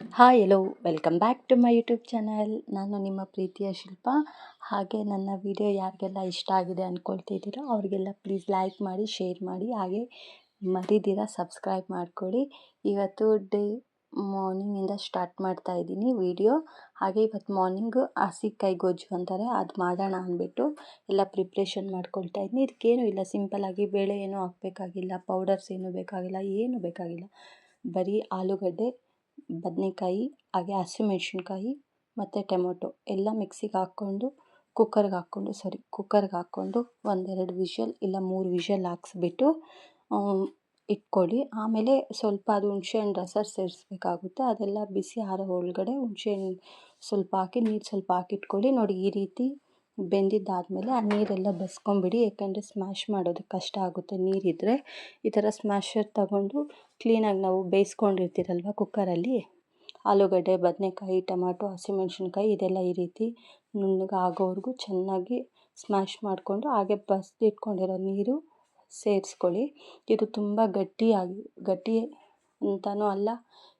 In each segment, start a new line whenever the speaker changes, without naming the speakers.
Hi hello welcome back to my YouTube channel. ನಾನು ನಿಮ್ಮ ಪ್ರೀತಿಯ ಶಿಲ್ಪ. ಹಾಗೆ ನನ್ನ ವಿಡಿಯೋ ಯಾರಿಗೆಲ್ಲ ಇಷ್ಟ ಆಗಿದೆ ಅಂದ್ಕೊಳ್ತಿದ್ದೀರೋ ಅವರಿಗೆಲ್ಲ ಪ್ಲೀಸ್ ಲೈಕ್ ಮಾಡಿ, ಶೇರ್ ಮಾಡಿ, ಹಾಗೆ ಮರಿದಿರ ಸಬ್ಸ್ಕ್ರೈಬ್ ಮಾಡ್ಕೊಳ್ಳಿ. ಇವತ್ತು ಮಾರ್ನಿಂಗಿಂದ ಸ್ಟಾರ್ಟ್ ಮಾಡ್ತಾ ಇದ್ದೀನಿ ವಿಡಿಯೋ. ಹಾಗೆ ಇವತ್ತು ಮಾರ್ನಿಂಗು ಹಸಿಕಾಯಿ ಗೊಜ್ಜು ಅಂತಾರೆ, ಅದು ಮಾಡೋಣ ಅಂದ್ಬಿಟ್ಟು ಎಲ್ಲ ಪ್ರಿಪ್ರೇಷನ್ ಮಾಡ್ಕೊಳ್ತಾ ಇದ್ದೀನಿ. ಇದಕ್ಕೇನು ಇಲ್ಲ, ಸಿಂಪಲ್ಲಾಗಿ ಬೇಳೆ ಏನೂ ಹಾಕಬೇಕಾಗಿಲ್ಲ, ಪೌಡರ್ಸ್ ಏನೂ ಬೇಕಾಗಿಲ್ಲ, ಏನೂ ಬೇಕಾಗಿಲ್ಲ. ಬರೀ ಆಲೂಗಡ್ಡೆ, ಬದನೆಕಾಯಿ, ಹಾಗೆ ಹಸಿಮೆಣ್ಸಿನ್ಕಾಯಿ ಮತ್ತು ಟೊಮೊಟೊ ಎಲ್ಲ ಮಿಕ್ಸಿಗೆ ಹಾಕ್ಕೊಂಡು ಕುಕ್ಕರ್ಗೆ ಹಾಕ್ಕೊಂಡು ಒಂದೆರಡು ವಿಷಲ್ ಇಲ್ಲ 3 ವಿಷಲ್ ಹಾಕ್ಸ್ಬಿಟ್ಟು ಇಟ್ಕೊಳ್ಳಿ. ಆಮೇಲೆ ಸ್ವಲ್ಪ ಅದು ಹುಣಸೆಹಣ್ಣು ರಸ ಸೇರಿಸ್ಬೇಕಾಗುತ್ತೆ. ಅದೆಲ್ಲ ಬಿಸಿ ಆರೋ ಒಳಗಡೆ ಹುಣಸೆಹಣ್ಣು ಸ್ವಲ್ಪ ಹಾಕಿ, ನೀರು ಸ್ವಲ್ಪ ಹಾಕಿಟ್ಕೊಳ್ಳಿ. ನೋಡಿ, ಈ ರೀತಿ ಬೆಂದಿದ್ದಾದಮೇಲೆ ಆ ನೀರೆಲ್ಲ ಬಸ್ಕೊಂಬಿಡಿ, ಯಾಕಂದರೆ ಸ್ಮ್ಯಾಶ್ ಮಾಡೋದು ಕಷ್ಟ ಆಗುತ್ತೆ ನೀರಿದ್ದರೆ. ಈ ಥರ ಸ್ಮ್ಯಾಶರ್ ತಗೊಂಡು ಕ್ಲೀನಾಗಿ ನಾವು ಬೇಯಿಸ್ಕೊಂಡಿರ್ತೀರಲ್ವ ಕುಕ್ಕರಲ್ಲಿ, ಆಲೂಗಡ್ಡೆ, ಬದನೆಕಾಯಿ, ಟೊಮಾಟೊ, ಹಸಿಮೆಣ್ಸಿನ್ಕಾಯಿ ಇದೆಲ್ಲ ಈ ರೀತಿ ನುಣ್ಣಗೆ ಆಗೋವರೆಗೂ ಚೆನ್ನಾಗಿ ಸ್ಮ್ಯಾಶ್ ಮಾಡಿಕೊಂಡು ಹಾಗೆ ಬಸಿದಿಟ್ಕೊಂಡಿರೋ ನೀರು ಸೇರಿಸ್ಕೊಳ್ಳಿ. ಇದು ತುಂಬ ಗಟ್ಟಿ ಅಂತಲೂ ಅಲ್ಲ,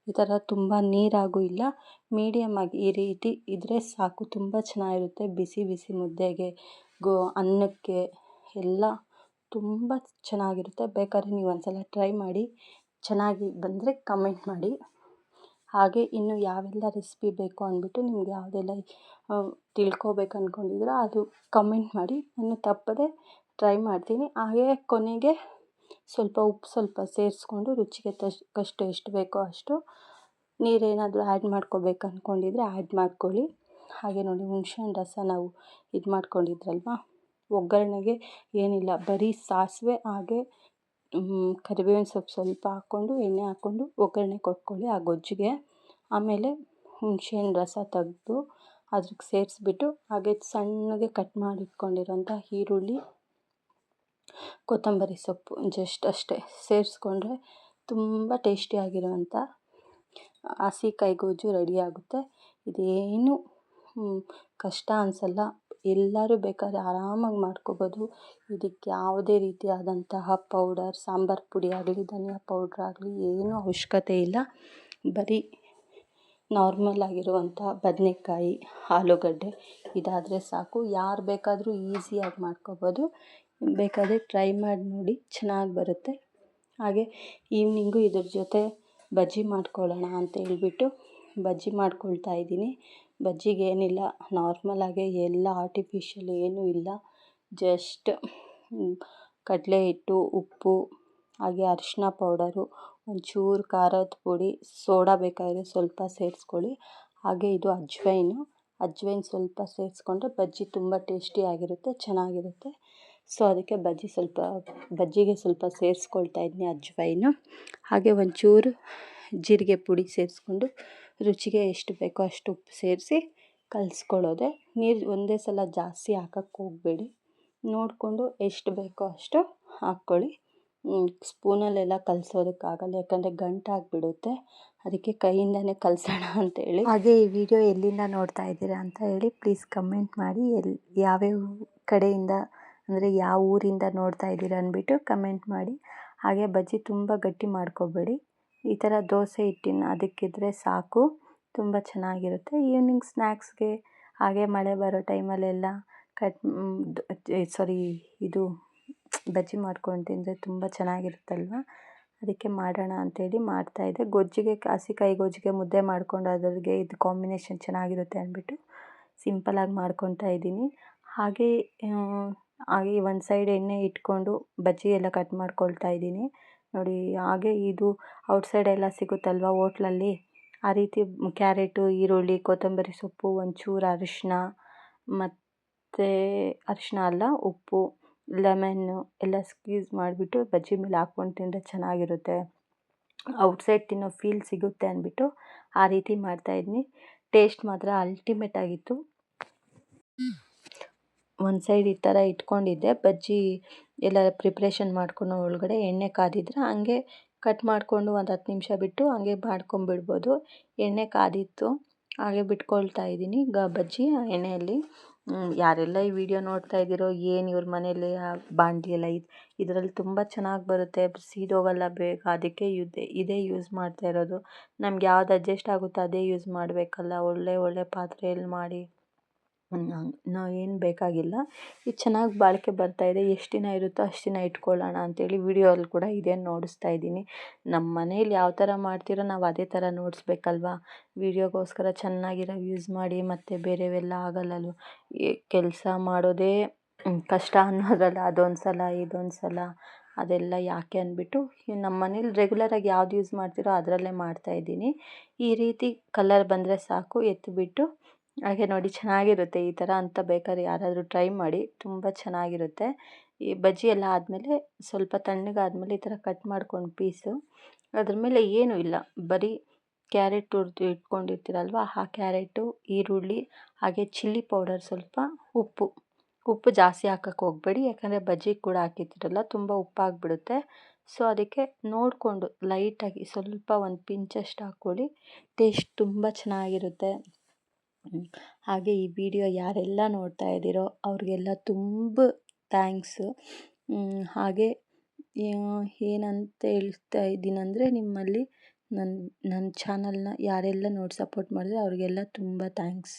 ಈ ಥರ ತುಂಬ ನೀರಾಗೂ ಇಲ್ಲ, ಮೀಡಿಯಮ್ ಆಗಿ ಈ ರೀತಿ ಇದ್ದರೆ ಸಾಕು. ತುಂಬ ಚೆನ್ನಾಗಿರುತ್ತೆ ಬಿಸಿ ಬಿಸಿ ಮುದ್ದೆಗೆ, ಅನ್ನಕ್ಕೆ ಎಲ್ಲ ತುಂಬ ಚೆನ್ನಾಗಿರುತ್ತೆ. ಬೇಕಾದ್ರೆ ನೀವು ಒಂದ್ಸಲ ಟ್ರೈ ಮಾಡಿ, ಚೆನ್ನಾಗಿ ಬಂದರೆ ಕಮೆಂಟ್ ಮಾಡಿ. ಹಾಗೆ ಇನ್ನು ಯಾವೆಲ್ಲ ರೆಸಿಪಿ ಬೇಕು ಅಂದ್ಬಿಟ್ಟು ನಿಮ್ಗೆ ಯಾವುದೆಲ್ಲ ತಿಳ್ಕೊಬೇಕು ಅಂದ್ಕೊಂಡಿದ್ದೀರೋ ಅದು ಕಮೆಂಟ್ ಮಾಡಿ, ನಾನು ತಪ್ಪದೆ ಟ್ರೈ ಮಾಡ್ತೀನಿ. ಹಾಗೆ ಕೊನೆಗೆ ಉಪ್ಪು ಸೇರಿಸ್ಕೊಂಡು ರುಚಿಗೆ ತಕ್ಕಷ್ಟು ಎಷ್ಟು ಬೇಕೋ ಅಷ್ಟು ನೀರೇನಾದರೂ ಆ್ಯಡ್ ಮಾಡ್ಕೋಬೇಕು ಅಂದ್ಕೊಂಡಿದ್ರೆ ಆ್ಯಡ್ ಮಾಡ್ಕೊಳ್ಳಿ. ಹಾಗೆ ನೋಡಿ, ಹುಣಸೆಹಣ್ಣು ರಸ ನಾವು ಇದು ಮಾಡ್ಕೊಂಡಿದ್ರಲ್ವ, ಒಗ್ಗರಣೆಗೆ ಏನಿಲ್ಲ, ಬರೀ ಸಾಸಿವೆ ಹಾಗೆ ಕರಿಬೇವಿನ ಸೊಪ್ಪು ಸ್ವಲ್ಪ ಹಾಕ್ಕೊಂಡು, ಎಣ್ಣೆ ಹಾಕ್ಕೊಂಡು ಒಗ್ಗರಣೆ ಕೊಟ್ಕೊಳ್ಳಿ ಆ ಗೊಜ್ಜಿಗೆ. ಆಮೇಲೆ ಹುಣಸೆಹಣ್ಣು ರಸ ತೆಗೆದು ಅದ್ರಿಗೆ ಸೇರಿಸ್ಬಿಟ್ಟು, ಹಾಗೆ ಸಣ್ಣಗೆ ಕಟ್ ಮಾಡಿ ಇಟ್ಕೊಂಡಿರೋಂಥ ಈರುಳ್ಳಿ, ಕೊತ್ತಂಬರಿ ಸೊಪ್ಪು ಜಸ್ಟ್ ಅಷ್ಟೇ ಸೇರಿಸ್ಕೊಂಡ್ರೆ ತುಂಬ ಟೇಸ್ಟಿಯಾಗಿರುವಂಥ ಹಸಿಕಾಯಿ ಗೊಜ್ಜು ರೆಡಿಯಾಗುತ್ತೆ. ಇದೇನು ಕಷ್ಟ ಅನಿಸಲ್ಲ, ಎಲ್ಲರೂ ಬೇಕಾದ್ರೆ ಆರಾಮಾಗಿ ಮಾಡ್ಕೋಬೋದು. ಇದಕ್ಕೆ ಯಾವುದೇ ರೀತಿಯಾದಂತಹ ಪೌಡರ್, ಸಾಂಬಾರು ಪುಡಿ ಆಗಲಿ, ಧನಿಯಾ ಪೌಡ್ರ್ ಆಗಲಿ ಏನೂ ಅವಶ್ಯಕತೆ ಇಲ್ಲ. ಬರೀ ನಾರ್ಮಲ್ ಆಗಿರುವಂಥ ಬದನೆಕಾಯಿ, ಆಲೂಗಡ್ಡೆ ಇದಾದರೆ ಸಾಕು. ಯಾರು ಬೇಕಾದರೂ ಈಸಿಯಾಗಿ ಮಾಡ್ಕೋಬೋದು. ಬೇಕಾದರೆ ಟ್ರೈ ಮಾಡಿ ನೋಡಿ, ಚೆನ್ನಾಗಿ ಬರುತ್ತೆ. ಹಾಗೆ ಈವ್ನಿಂಗು ಇದ್ರ ಜೊತೆ ಬಜ್ಜಿ ಮಾಡ್ಕೊಳ್ಳೋಣ ಅಂತ ಹೇಳ್ಬಿಟ್ಟು ಬಜ್ಜಿ ಮಾಡ್ಕೊಳ್ತಾ ಇದ್ದೀನಿ. ಬಜ್ಜಿಗೆ ಏನಿಲ್ಲ, ನಾರ್ಮಲಾಗೆ ಎಲ್ಲ ಆರ್ಟಿಫಿಷಿಯಲ್ ಏನೂ ಇಲ್ಲ, ಜಸ್ಟ್ ಕಡಲೆ ಹಿಟ್ಟು, ಉಪ್ಪು, ಹಾಗೆ ಅರಿಶಿನ ಪೌಡರು, ಒಂಚೂರು ಖಾರದ ಪುಡಿ, ಸೋಡಾ ಬೇಕಾದರೆ ಸ್ವಲ್ಪ ಸೇರಿಸ್ಕೊಳ್ಳಿ. ಹಾಗೆ ಇದು ಅಜ್ವೈನ್ ಸ್ವಲ್ಪ ಸೇರಿಸ್ಕೊಂಡ್ರೆ ಬಜ್ಜಿ ತುಂಬ ಟೇಸ್ಟಿಯಾಗಿರುತ್ತೆ, ಚೆನ್ನಾಗಿರುತ್ತೆ. ಸೊ ಅದಕ್ಕೆ ಬಜ್ಜಿಗೆ ಸ್ವಲ್ಪ ಸೇರಿಸ್ಕೊಳ್ತಾ ಇದ್ದೀನಿ ಅಜ್ವೈನು. ಹಾಗೆ ಒಂಚೂರು ಜೀರಿಗೆ ಪುಡಿ ಸೇರಿಸ್ಕೊಂಡು ರುಚಿಗೆ ಎಷ್ಟು ಬೇಕೋ ಅಷ್ಟು ಉಪ್ಪು ಸೇರಿಸಿ ಕಲಿಸ್ಕೊಳ್ಳೋದೆ. ನೀರು ಒಂದೇ ಸಲ ಜಾಸ್ತಿ ಹಾಕಕ್ಕೆ ಹೋಗಬೇಡಿ, ನೋಡಿಕೊಂಡು ಎಷ್ಟು ಬೇಕೋ ಅಷ್ಟು ಹಾಕ್ಕೊಳ್ಳಿ. ಸ್ಪೂನಲ್ಲೆಲ್ಲ ಕಲಸೋದಕ್ಕಾಗಲ್ಲ, ಯಾಕಂದರೆ ಗಂಟಾಗಿಬಿಡುತ್ತೆ. ಅದಕ್ಕೆ ಕೈಯಿಂದನೇ ಕಲಸೋಣ ಅಂತೇಳಿ. ಹಾಗೆ ಈ ವಿಡಿಯೋ ಎಲ್ಲಿಂದ ನೋಡ್ತಾ ಇದ್ದೀರಾ ಅಂತ ಹೇಳಿ ಪ್ಲೀಸ್ ಕಮೆಂಟ್ ಮಾಡಿ. ಯಾವ್ಯಾವ ಕಡೆಯಿಂದ, ಅಂದರೆ ಯಾವ ಊರಿಂದ ನೋಡ್ತಾ ಇದ್ದೀರಾ ಅಂದ್ಬಿಟ್ಟು ಕಮೆಂಟ್ ಮಾಡಿ. ಹಾಗೆ ಬಜ್ಜಿ ತುಂಬ ಗಟ್ಟಿ ಮಾಡ್ಕೋಬೇಡಿ, ಈ ಥರ ದೋಸೆ ಹಿಟ್ಟಿನ ಅದಕ್ಕಿದ್ರೆ ಸಾಕು, ತುಂಬ ಚೆನ್ನಾಗಿರುತ್ತೆ. ಈವ್ನಿಂಗ್ ಸ್ನ್ಯಾಕ್ಸ್ಗೆ, ಹಾಗೆ ಮಳೆ ಬರೋ ಟೈಮಲ್ಲೆಲ್ಲ ಇದು ಬಜ್ಜಿ ಮಾಡ್ಕೊಂಡು ತಿಂದರೆ ತುಂಬ ಚೆನ್ನಾಗಿರುತ್ತಲ್ವ, ಅದಕ್ಕೆ ಮಾಡೋಣ ಅಂಥೇಳಿ ಮಾಡ್ತಾಯಿದ್ದೆ. ಗೊಜ್ಜಿಗೆ, ಹಸಿಕಾಯಿ ಗೊಜ್ಜಿಗೆ ಮುದ್ದೆ ಮಾಡ್ಕೊಂಡು ಅದ್ರಿಗೆ ಇದು ಕಾಂಬಿನೇಷನ್ ಚೆನ್ನಾಗಿರುತ್ತೆ ಅಂದ್ಬಿಟ್ಟು ಸಿಂಪಲಾಗಿ ಮಾಡ್ಕೊತಾ ಇದ್ದೀನಿ. ಹಾಗೆ ಒಂದು ಸೈಡ್ ಎಣ್ಣೆ ಇಟ್ಕೊಂಡು ಬಜ್ಜಿ ಎಲ್ಲ ಕಟ್ ಮಾಡ್ಕೊಳ್ತಾ ಇದ್ದೀನಿ ನೋಡಿ. ಹಾಗೆ ಇದು ಔಟ್ಸೈಡ್ ಎಲ್ಲ ಸಿಗುತ್ತಲ್ವ ಹೋಟ್ಲಲ್ಲಿ, ಆ ರೀತಿ ಕ್ಯಾರೆಟು, ಈರುಳ್ಳಿ, ಕೊತ್ತಂಬರಿ ಸೊಪ್ಪು, ಒಂಚೂರು ಅರಿಶಿನ, ಮತ್ತು ಅರಿಶಿನ ಅಲ್ಲ ಉಪ್ಪು, ಲೆಮನ್ನು ಎಲ್ಲ ಸ್ಕ್ವೀಸ್ ಮಾಡಿಬಿಟ್ಟು ಬಜ್ಜಿ ಮೇಲೆ ಹಾಕ್ಕೊಂಡು ತಿಂದರೆ ಚೆನ್ನಾಗಿರುತ್ತೆ. ಔಟ್ಸೈಡ್ ತಿನ್ನೋ ಫೀಲ್ ಸಿಗುತ್ತೆ ಅಂದ್ಬಿಟ್ಟು ಆ ರೀತಿ ಮಾಡ್ತಾಯಿದ್ದೀನಿ. ಟೇಸ್ಟ್ ಮಾತ್ರ ಅಲ್ಟಿಮೇಟ್ ಆಗಿತ್ತು. ಒಂದು ಸೈಡ್ ಈ ಥರ ಇಟ್ಕೊಂಡಿದ್ದೆ, ಬಜ್ಜಿ ಎಲ್ಲ ಪ್ರಿಪ್ರೇಷನ್ ಮಾಡ್ಕೊಂಡು ಒಳಗಡೆ ಎಣ್ಣೆ ಕಾದಿದ್ರೆ ಹಂಗೆ ಕಟ್ ಮಾಡಿಕೊಂಡು ಒಂದು 10 ನಿಮಿಷ ಬಿಟ್ಟು ಹಂಗೆ ಮಾಡ್ಕೊಂಬಿಡ್ಬೋದು. ಎಣ್ಣೆ ಕಾದಿತ್ತು, ಹಾಗೆ ಬಿಟ್ಕೊಳ್ತಾ ಇದ್ದೀನಿ ಬಜ್ಜಿ ಎಣ್ಣೆಯಲ್ಲಿ. ಯಾರೆಲ್ಲ ಈ ವಿಡಿಯೋ ನೋಡ್ತಾ ಇದ್ದೀರೋ ಏನು ಇವ್ರ ಮನೇಲಿ ಬಾಣಲಿ ಎಲ್ಲ ಇದರಲ್ಲಿ ತುಂಬ ಚೆನ್ನಾಗಿ ಬರುತ್ತೆ, ಸೀದೋಗಲ್ಲ ಬೇಗ, ಅದಕ್ಕೆ ಇದೇ ಯೂಸ್ ಮಾಡ್ತಾ ಇರೋದು. ನಮ್ಗೆ ಯಾವ್ದು ಅಡ್ಜಸ್ಟ್ ಆಗುತ್ತೋ ಅದೇ ಯೂಸ್ ಮಾಡಬೇಕಲ್ಲ, ಒಳ್ಳೆ ಪಾತ್ರೆಯಲ್ಲಿ ಮಾಡಿ ನಾವು ಏನು ಬೇಕಾಗಿಲ್ಲ. ಇದು ಚೆನ್ನಾಗಿ ಬಾಳಿಕೆ ಬರ್ತಾಯಿದೆ, ಎಷ್ಟು ದಿನ ಇರುತ್ತೋ ಅಷ್ಟು ದಿನ ಇಟ್ಕೊಳ್ಳೋಣ ಅಂತೇಳಿ ವಿಡಿಯೋಲ್ಲಿ ಕೂಡ ಇದೇ ನೋಡಿಸ್ತಾ ಇದ್ದೀನಿ. ನಮ್ಮ ಮನೇಲಿ ಯಾವ ಥರ ಮಾಡ್ತೀರೋ ನಾವು ಅದೇ ಥರ ನೋಡಿಸ್ಬೇಕಲ್ವಾ. ವಿಡಿಯೋಗೋಸ್ಕರ ಚೆನ್ನಾಗಿರೋ ಯೂಸ್ ಮಾಡಿ ಮತ್ತು ಬೇರೆವೆಲ್ಲ ಆಗಲ್ಲಲ್ವ. ಕೆಲಸ ಮಾಡೋದೇ ಕಷ್ಟ ಅನ್ನೋದಲ್ಲ, ಅದೊಂದು ಸಲ ಇದೊಂದು ಸಲ ಅದೆಲ್ಲ ಯಾಕೆ ಅಂದ್ಬಿಟ್ಟು ನಮ್ಮ ಮನೇಲಿ ರೆಗ್ಯುಲರಾಗಿ ಯಾವ್ದು ಯೂಸ್ ಮಾಡ್ತೀರೋ ಅದರಲ್ಲೇ ಮಾಡ್ತಾಯಿದ್ದೀನಿ. ಈ ರೀತಿ ಕಲರ್ ಬಂದರೆ ಸಾಕು, ಎತ್ತಿಬಿಟ್ಟು ಹಾಗೆ ನೋಡಿ ಚೆನ್ನಾಗಿರುತ್ತೆ ಈ ಥರ ಅಂತ. ಬೇಕಾದ್ರೆ ಯಾರಾದರೂ ಟ್ರೈ ಮಾಡಿ, ತುಂಬ ಚೆನ್ನಾಗಿರುತ್ತೆ. ಈ ಬಜ್ಜಿ ಎಲ್ಲ ಆದಮೇಲೆ ಸ್ವಲ್ಪ ತಣ್ಣಗಾದ್ಮೇಲೆ ಈ ಥರ ಕಟ್ ಮಾಡ್ಕೊಂಡು ಪೀಸು, ಅದ್ರ ಮೇಲೆ ಏನೂ ಇಲ್ಲ, ಬರೀ ಕ್ಯಾರೆಟ್ ತುರಿದು ಇಟ್ಕೊಂಡಿರ್ತೀರಲ್ವ, ಆ ಕ್ಯಾರೆಟು, ಈರುಳ್ಳಿ, ಹಾಗೆ ಚಿಲ್ಲಿ ಪೌಡರ್, ಸ್ವಲ್ಪ ಉಪ್ಪು ಜಾಸ್ತಿ ಹಾಕಕ್ಕೆ ಹೋಗಬೇಡಿ, ಯಾಕಂದರೆ ಬಜ್ಜಿ ಕೂಡ ಹಾಕಿರ್ತೀರಲ್ಲ ತುಂಬ ಉಪ್ಪಾಗಿಬಿಡುತ್ತೆ. ಸೊ ಅದಕ್ಕೆ ನೋಡಿಕೊಂಡು ಲೈಟಾಗಿ ಸ್ವಲ್ಪ ಒಂದು ಪಿಂಚಷ್ಟು ಹಾಕ್ಕೊಳ್ಳಿ, ಟೇಸ್ಟ್ ತುಂಬ ಚೆನ್ನಾಗಿರುತ್ತೆ. ಹಾಗೆ ಈ ವಿಡಿಯೋ ಯಾರೆಲ್ಲ ನೋಡ್ತಾ ಇದ್ದೀರೋ ಅವ್ರಿಗೆಲ್ಲ ತುಂಬ ಥ್ಯಾಂಕ್ಸು. ಹಾಗೆ ಏನಂತ ಹೇಳ್ತಾ ಇದ್ದೀನಂದರೆ, ನಿಮ್ಮಲ್ಲಿ ನನ್ನ ಚಾನಲ್ನ ಯಾರೆಲ್ಲ ನೋಡಿ ಸಪೋರ್ಟ್ ಮಾಡಿದ್ರೆ ಅವ್ರಿಗೆಲ್ಲ ತುಂಬ ಥ್ಯಾಂಕ್ಸ್.